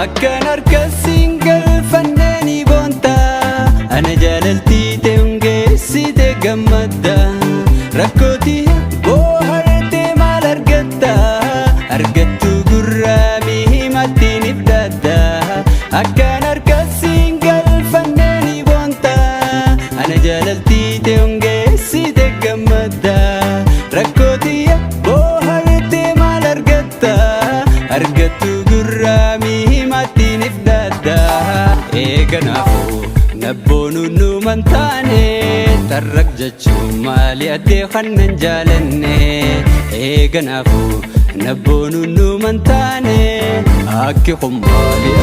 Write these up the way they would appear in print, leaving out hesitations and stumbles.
أكن أركز سينجل فناني بونتا أنا جلالتي تونجي سيدي جمدا ركوتي بوهرتي مال أرقدتو قرامي ماتيني بدادا أكن أركز سينجل فناني بونتا أنا جلالتي تونجي سيدي جمدا ركوتي بوهرتي مال أرقدتو قرامي ماتيني بدادا إيقنافو نبونو نومن تاني ترق جتشو مالي أدي خنن جالني إيقنافو نبونو نومن تاني أكي خمالي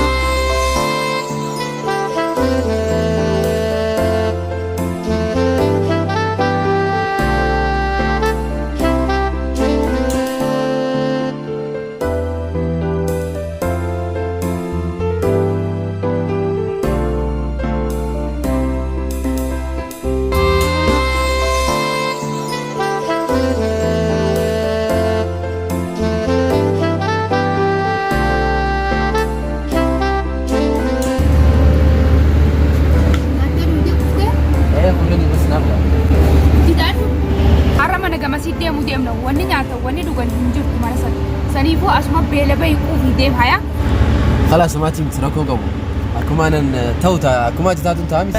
مسيدي موديم لو وني نعطى وني دوغن نجيب كمان سنيفو أسمع بيلا بيكو في ديم هيا خلاص ما تيم تراكو قبو كمان توتا كمان تاتون تامي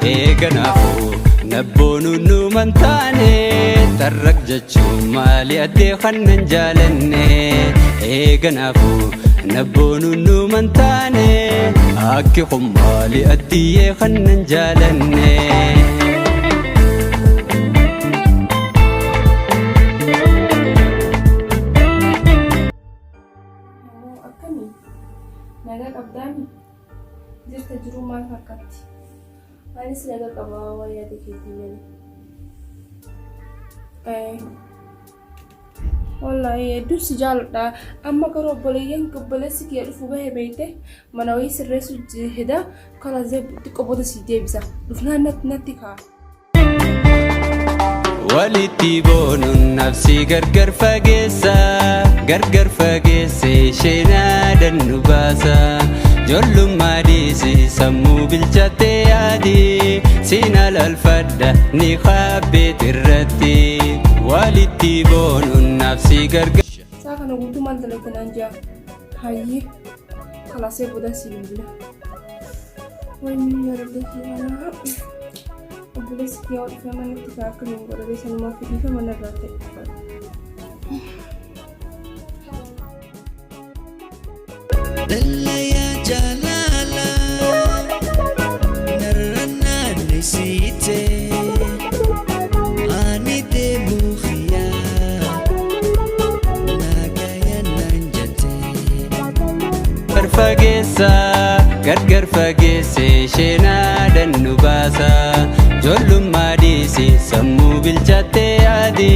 إيقنافو نبونو نومن تاني ترق جتشو مالي أدي خنن جالني إيقنافو نبونو نومن تاني أكي خمالي أدي خنن جالني naga qabdani jirta jiru maal fakkaatti anis naga qabaa wayyaa keetii wallahi hedduu si jaaladha amma garuu obboleessi kee dhufu bahee beeyte mana wayii sirreessu heda kala xiqqoo booda si deebisa dhufnaan natti kaa walitti boonuun nafsi gargar fageesse sheenaadan nu baasa jollummaa dhiisi sammuu bilchattee yaadi siin alalfadha ni qaabbeet irratti walitti boonuun nafsi gargar saa kana guutuu maal dalagdanaan jaa hayyee kalaasee booda si bilbila wayni yaradda obboleessi kee dhufee manatti kaa akka nuun godhatee sanumaa fidhiifa mana irraa ta'e Dalaya jalala narana nisite anite mukhia nagaya nanjate gargar fageesse sheenaadan nu baasa jollummaa dhiisi sammuu bilchattee yaadi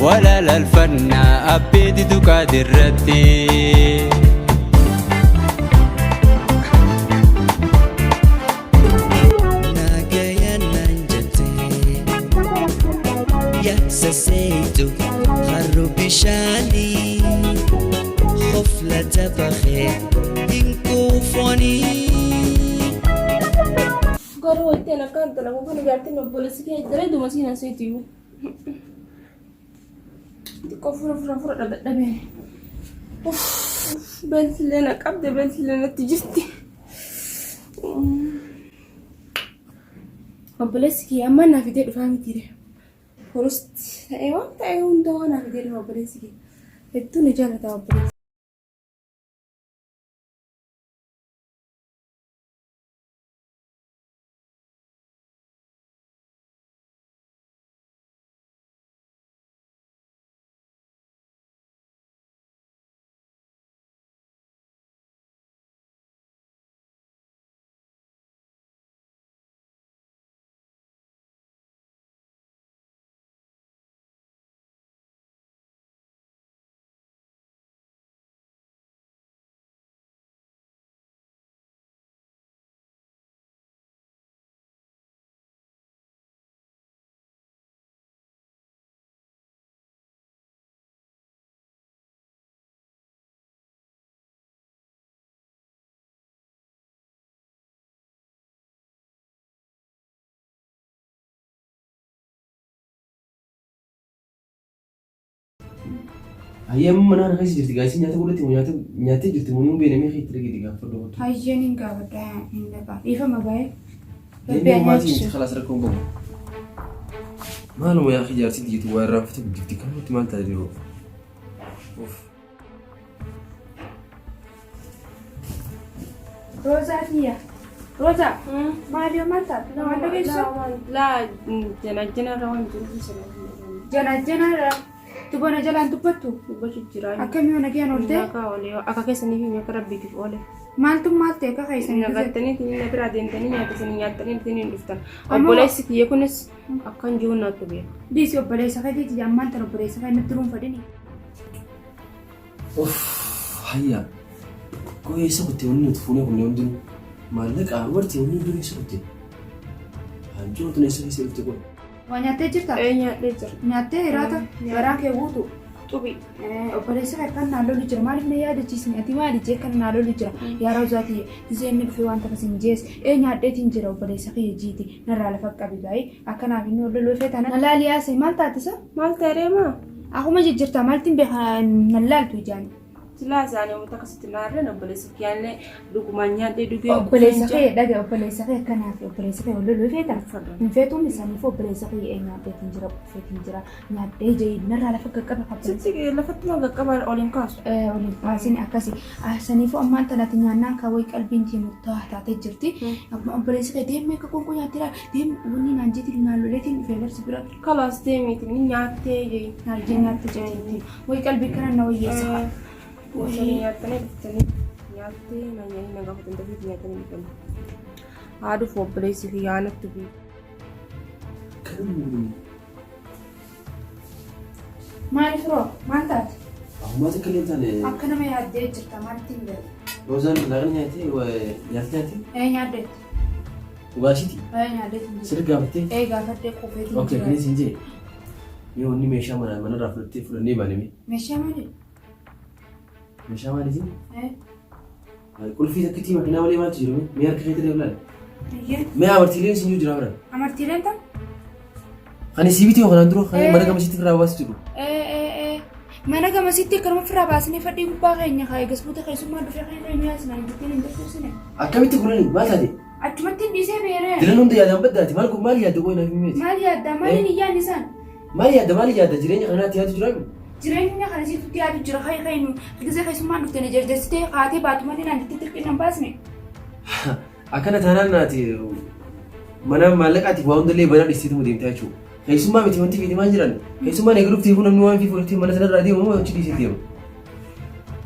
walaalalfannaa abbeeti duqaadirratti سسيتو خرب بشاني خفلة بخير إنكو فوني garuu itti akkaan talaaquu kana gaartiin obboleessi kee daree duumasiin aseetiyu xiqqoo fura dhabeen beeltilee na qabde beeltilee natti jirti obboleessi kee amma naaf itee dhufaa mitiire Horusti ta'ee waan ta'ee hunda waan naaf itee dhufa obboleessi kee hedduu ni jaallata obboleessi هيا من أنا خايس جرتي قايسين نياتي قولتي نياتي جرتي منهم بين مي خيت رجدي قافل. هايجين إنك بدأ إنك إيفا ما باي. لأن ما تيجي خلاص ركون بوم. ما له يا أخي جالسين تيجي توارد رافته بجفتي كم تمان تديرو. أوف. روزا هي. روزا. ما اليوم ما تاب. ما تبي شو؟ لا جنا روان جنا تبغى نجلا تبتو. بس جيران أكمل أنا كي أنا قلت. أكا كيسني في ميكرا بيجي أولي ما أنتم ما تيجا خايسين. نقطني تني نبرة دينتني يا تني نفتن أبوليس يكونس أكان جونا تبيه ديس يوبليس خدي تجمع ترى بليس خدي نترون فدني. أوف هيا كويس كنت وني تفوني كل يوم دين مالك أعورتي وني دوني سكتي هنجو تنسى في سيرتي كون وانيا تجرتا نيا تيراتا وراك يوتو توبي وبليس كان نالو لجرا مالك نيا دتشيس نياتي مالي جي كان نالو لجرا يا روزاتي زين في وانت كسنجيس نيا دتين جرا وبليس خي جيتي نرا لفق ابي اكنا بينو لو فيتانا نلاليا سي مالتا تسا مالتا ريما اخو ما جرتا مالتين به نلالتو جاني لا زاني متكسر نارنا نبلس كيانه دوكمانيا دي دوكي بليس خي دغه بليس خي كان في بليس خي لو فيتا من فيتو مساني فو بليس خي نيا دتين جرا فيتين جرا نيا دي جي نرا لفق قبل ستي لفتنا قبل اولينكاس اولينكاسين اكاسي احسني فو امان تلاتنيا نان كوي قلبينتي متوحتا تجرتي بليس خي ديم ميك كون كون ياترا ديم وني نانجيتي نالو لتين فيلرس برا خلاص ديمي نياتي جي نالجينا تجري وي قلبي كان نو يسخ nyatane nyate nanya naga hutunda fi nyatane bikin adu for place khiyanat to be ما يفرق ما انتات ما تكلمت عن أكنا ما يهديت جرتا ما تنبه روزان لغني ياتي وياتي إيه يهديت وغاشتي إيه يهديت سرق قابتي إيه قابتي كوفيتي اوكي كنيس انجي يو ني ميشا من رافلتي فلني بانمي مشى مالي ميشا مالي زين إيه كل في تكتي ما كنا ولا ما تجربي ميار كخيت ولا إيه ما عمرتي سنجو جرابنا عمرتي لين تام خاني سيبيتي وخلاندرو خاني مرقه مشيتي في راواس تجرو إيه ما أنا كم سيتي كرم في راباسني فدي وباغيني خاي قسمت خاي سما دفع خاي رنيا سنا جتين اندفع سنة أكمل تقولني ما تادي أتمتين دي سبيره دلنا ندي هذا بدأتي مالكم مالي هذا قوينا في ميت مالي هذا مالي نيجي نسان مالي هذا جريني قناتي هذا جرامي جريني خلاص يفتي هذا جرا خاي خاي نو كذا خاي سما دفتنا جردستي خاتي باتما دي نانتي تركنا باسني أكنت أنا ناتي mana malaqati waan dalee bana dhisiitu mudeemtaa jechuudha. Keessumaa miti wanti fiidimaa jiran keessumaa negruuf tiifuu namni waan fiifuu irratti mana sanarraa deemu moo achi dhiisee deemu.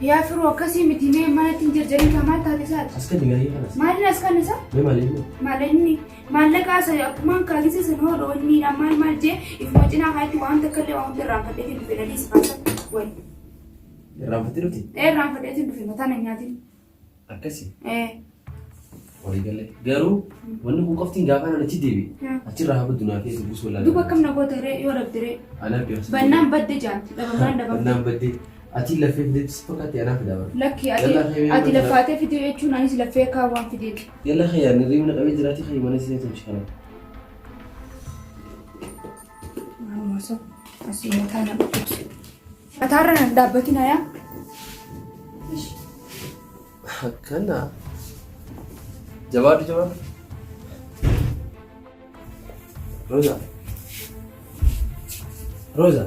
Yaa firoo akkasii miti mee mana ittiin jarjariin kamaa taate isaati. As kan digaayee kanas. Maaliin as kan isa? Mee maaliin? Maalinni maallaqaa isa akkuma kaagisa sana hodha wanniidha maal jee ifuma cinaa kaayatti waan takka illee waan irraan fadheetiin dhufe ladii sifaasa wayi. Irraan fadhee dhufe? Irraan fadheetiin dhufe mataa na nyaatiin. Akkasii? Waliigalee garuu wanni kun qoftiin gaafa ana achi deebi achirraa haa baddu naafee dubbis walaa duuba akkam na goota ree yoo dhabdire anaa beeksisa bannaan badde jaanti dhabamaan dhabamte bannaan badde ati laffee fideetis fakkaatti anaa fidaa lakki ati laffaatee fidee jechuun anis laffee kaawwaan fideeti yalla khayyaa nirrii mana qabee jiraati khayyi mana sinee tumshi kana maalumasa asii mataa na dhukkubse mataarra na dhaabbatin ayaa akkana jawab Rosa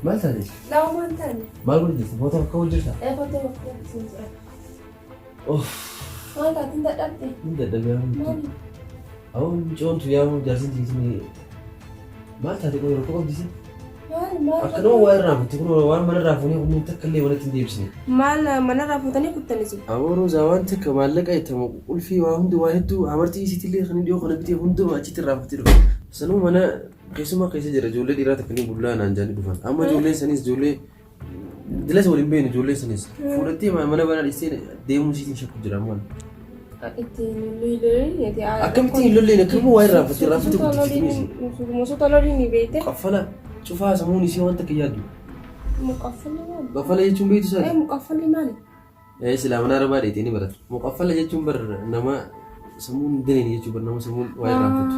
maal taate Lauman tani maal godhu jirta footoo akka wal jirta foto waktu sinjira oh maal taatiin dadhabde hin dadhabee awon coontu yaamu jaarsin tiisni maal taate kun rakkoo qabdisi akkanuma waa irraa futti kun waan mana irraa fuunee humni takka illee manatti hin deebisne maal mana irraa fuutanii kuttanisu awoo Rosa waan takka maallaqa ittamu qulfii waa hundi waa hedduu amartii isiitillee kan dhiyoo kana bitee hunduma achitti irraa futti dhufe sanuu mana keessumaa keessa jira ijoollee dhiiraa takkanii bullaa naan jaanii dhufan amma ijoolleen sanis ijoollee dilas waliin beenu ijoolleen sanis fuudhattee mana banaa dhiistee deemuu isiitiin shakku jira ammaan akkamittiin lolleen akkamitti waa irraa futti irraa futti kuttisiitimisi musoota lolii ni beekte qaffala cufaa samuun isii waan takka yaaddu muqaffala jechuun beektu isaati muqaffalli maali silaa mana arabaa dheetee ni barata muqaffala jechuun bar nama sammuun hin daneen jechuudha nama sammuun waa irraanfatu.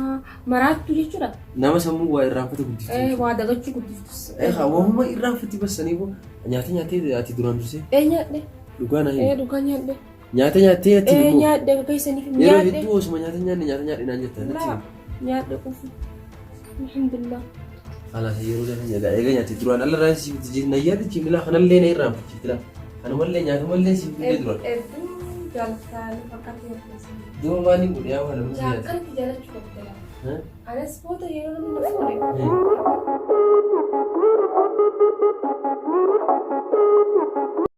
Maraattu jechuudha. Nama sammuun waa irraanfatu guddiftu. Waa dagachuu guddiftus. Waanuma irraanfatti bassanii boo nyaata ati duraan dursee. Nyaadhe. Dhugaa na hin. Dhugaa nyaadhe. Nyaata ati immoo. Nyaadhe akka keessaniif Yeroo nyaadhe. hedduu osuma nyaata naan jettan natti. Nyaadhe qofu. Alhamdulillah. Alaas yeroo lafa nyaata eega nyaati duraan alla raayis siif na yaada chimila kanallee na irraanfachiifti. Kanumallee nyaata mallee siif illee duraan. Jaallatanii fakkaatee hir'isa. Duuba maaliin godhe yaa waan nama siyaasa. Jaakkanatti jaalachuu qabdala. Anas foota yeroo namni na fuudhe.